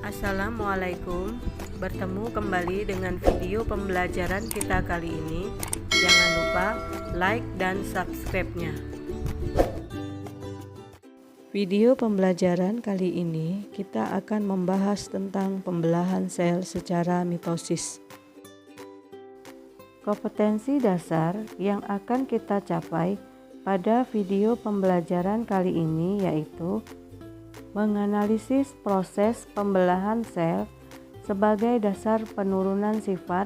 Assalamualaikum, bertemu kembali dengan video pembelajaran kita kali ini. Jangan lupa like dan subscribe-nya. Video pembelajaran kali ini kita akan membahas tentang pembelahan sel secara mitosis. Kompetensi dasar yang akan kita capai pada video pembelajaran kali ini yaitu menganalisis proses pembelahan sel sebagai dasar penurunan sifat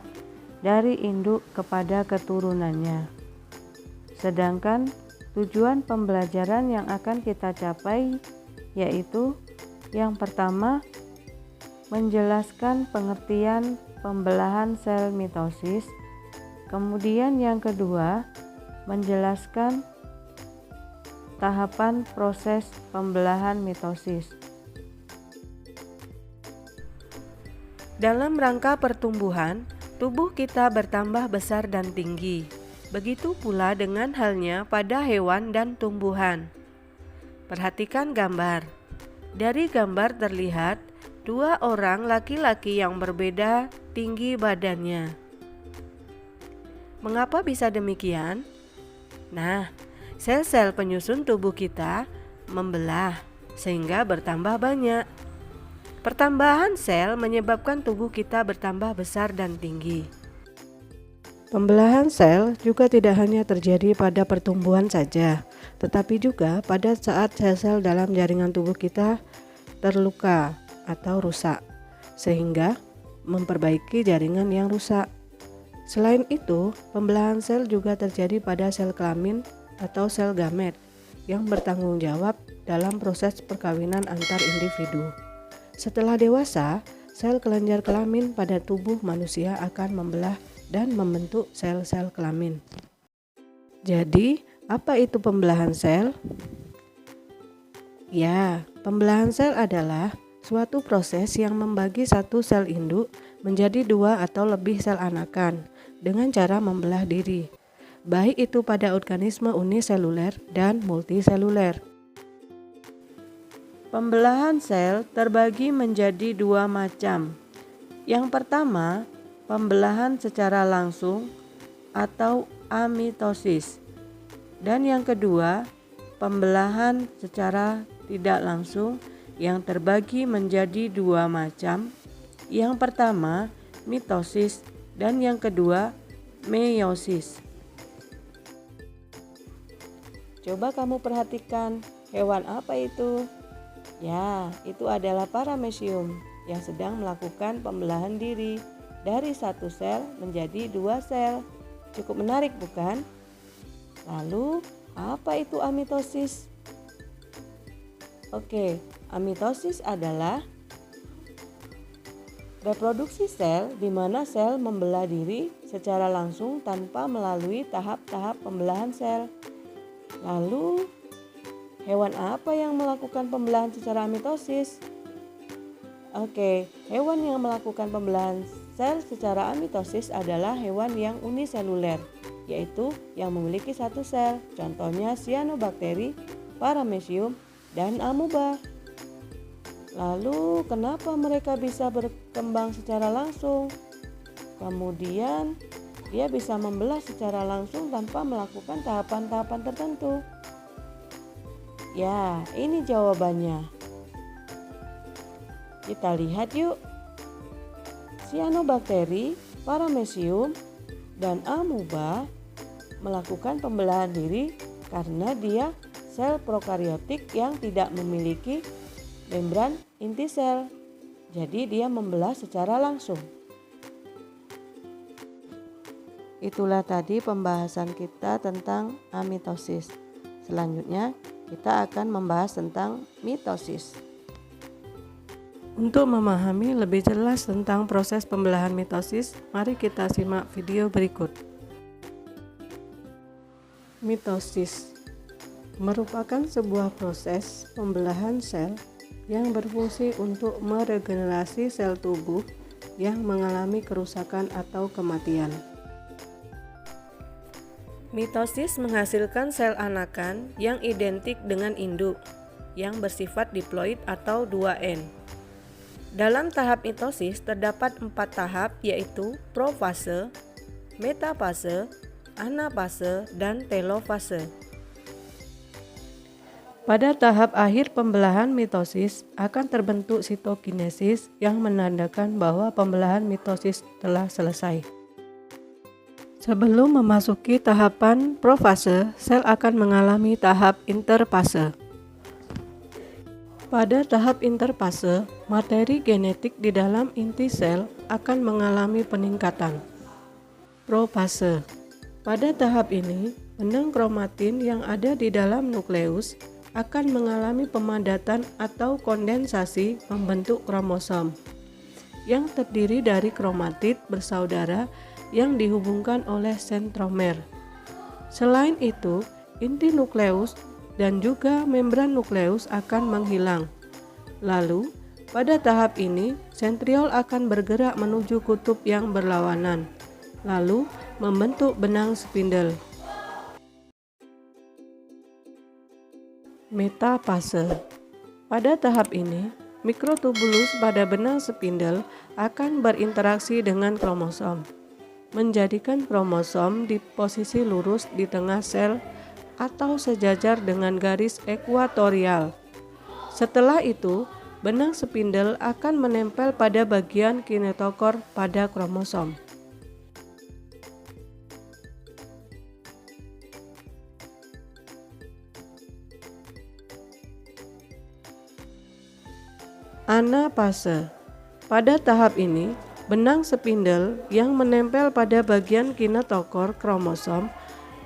dari induk kepada keturunannya. Sedangkan tujuan pembelajaran yang akan kita capai yaitu yang pertama, menjelaskan pengertian pembelahan sel mitosis. Kemudian yang kedua, menjelaskan tahapan proses pembelahan mitosis. Dalam rangka pertumbuhan, tubuh kita bertambah besar dan tinggi. Begitu pula dengan halnya pada hewan dan tumbuhan. Perhatikan gambar. Dari gambar terlihat dua orang laki-laki yang berbeda tinggi badannya. Mengapa bisa demikian? Nah, sel-sel penyusun tubuh kita membelah sehingga bertambah banyak. Pertambahan sel menyebabkan tubuh kita bertambah besar dan tinggi. Pembelahan sel juga tidak hanya terjadi pada pertumbuhan saja, tetapi juga pada saat sel-sel dalam jaringan tubuh kita terluka atau rusak, sehingga memperbaiki jaringan yang rusak. Selain itu, pembelahan sel juga terjadi pada sel kelamin atau sel gamet yang bertanggung jawab dalam proses perkawinan antar individu. Setelah dewasa, sel kelenjar kelamin pada tubuh manusia akan membelah dan membentuk sel-sel kelamin. Jadi, apa itu pembelahan sel? Ya, pembelahan sel adalah suatu proses yang membagi satu sel induk menjadi dua atau lebih sel anakan dengan cara membelah diri, baik itu pada organisme uniseluler dan multiseluler. Pembelahan sel terbagi menjadi dua macam. Yang pertama, pembelahan secara langsung atau amitosis. Dan yang kedua, pembelahan secara tidak langsung yang terbagi menjadi dua macam. Yang pertama, mitosis dan yang kedua, meiosis. Coba kamu perhatikan, hewan apa itu? Ya, itu adalah paramecium yang sedang melakukan pembelahan diri dari satu sel menjadi dua sel. Cukup menarik bukan? Lalu, apa itu amitosis? Oke, amitosis adalah reproduksi sel di mana sel membelah diri secara langsung tanpa melalui tahap-tahap pembelahan sel. Lalu, hewan apa yang melakukan pembelahan secara amitosis? Oke, hewan yang melakukan pembelahan sel secara amitosis adalah hewan yang uniseluler, yaitu yang memiliki satu sel. Contohnya cyanobacteria, paramecium, dan amoeba. Lalu, kenapa mereka bisa berkembang secara langsung? Kemudian, dia bisa membelah secara langsung tanpa melakukan tahapan-tahapan tertentu. Ya, ini jawabannya. Kita lihat yuk. Cyanobacteria, paramecium, dan amoeba melakukan pembelahan diri karena dia sel prokariotik yang tidak memiliki membran inti sel. Jadi dia membelah secara langsung. Itulah tadi pembahasan kita tentang amitosis. Selanjutnya kita akan membahas tentang mitosis. Untuk memahami lebih jelas tentang proses pembelahan mitosis, mari kita simak video berikut. Mitosis merupakan sebuah proses pembelahan sel yang berfungsi untuk meregenerasi sel tubuh yang mengalami kerusakan atau kematian. Mitosis menghasilkan sel anakan yang identik dengan induk, yang bersifat diploid atau 2N. Dalam tahap mitosis terdapat 4 tahap, yaitu profase, metafase, anafase, dan telofase. Pada tahap akhir pembelahan mitosis akan terbentuk sitokinesis yang menandakan bahwa pembelahan mitosis telah selesai. Sebelum memasuki tahapan profase, sel akan mengalami tahap interfase. Pada tahap interfase, materi genetik di dalam inti sel akan mengalami peningkatan. Profase. Pada tahap ini, benang kromatin yang ada di dalam nukleus akan mengalami pemadatan atau kondensasi membentuk kromosom yang terdiri dari kromatid bersaudara yang dihubungkan oleh sentromer. Selain itu, inti nukleus dan juga membran nukleus akan menghilang. Lalu, pada tahap ini, sentriol akan bergerak menuju kutub yang berlawanan, lalu membentuk benang spindel. Metafase. Pada tahap ini, mikrotubulus pada benang spindel akan berinteraksi dengan kromosom, menjadikan kromosom di posisi lurus di tengah sel atau sejajar dengan garis ekuatorial. Setelah itu, benang spindel akan menempel pada bagian kinetokor pada kromosom. Anafase. Pada tahap ini, benang spindel yang menempel pada bagian kinetokor kromosom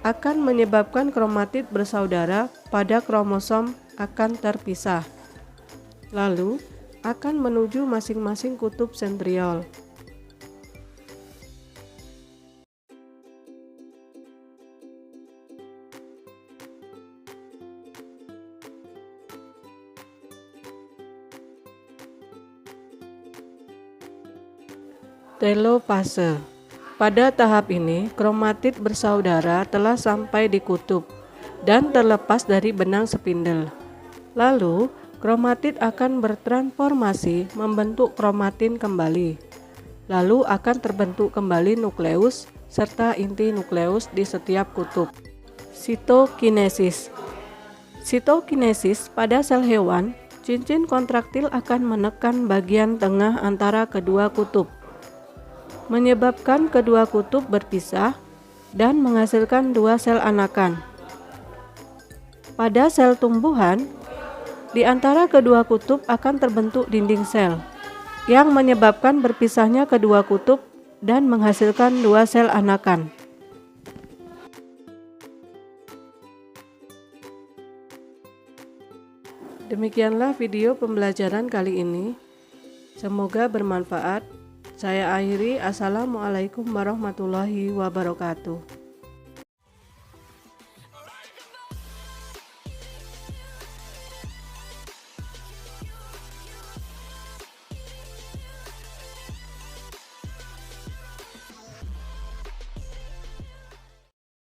akan menyebabkan kromatid bersaudara pada kromosom akan terpisah, lalu akan menuju masing-masing kutub sentriol. Telofase. Pada tahap ini, kromatid bersaudara telah sampai di kutub dan terlepas dari benang spindel. Lalu, kromatid akan bertransformasi membentuk kromatin kembali. Lalu akan terbentuk kembali nukleus serta inti nukleus di setiap kutub. Sitokinesis. Sitokinesis pada sel hewan, cincin kontraktil akan menekan bagian tengah antara kedua kutub, menyebabkan kedua kutub berpisah dan menghasilkan dua sel anakan. Pada sel tumbuhan, di antara kedua kutub akan terbentuk dinding sel yang menyebabkan berpisahnya kedua kutub dan menghasilkan dua sel anakan. Demikianlah video pembelajaran kali ini. Semoga bermanfaat. Saya akhiri. Assalamualaikum warahmatullahi wabarakatuh.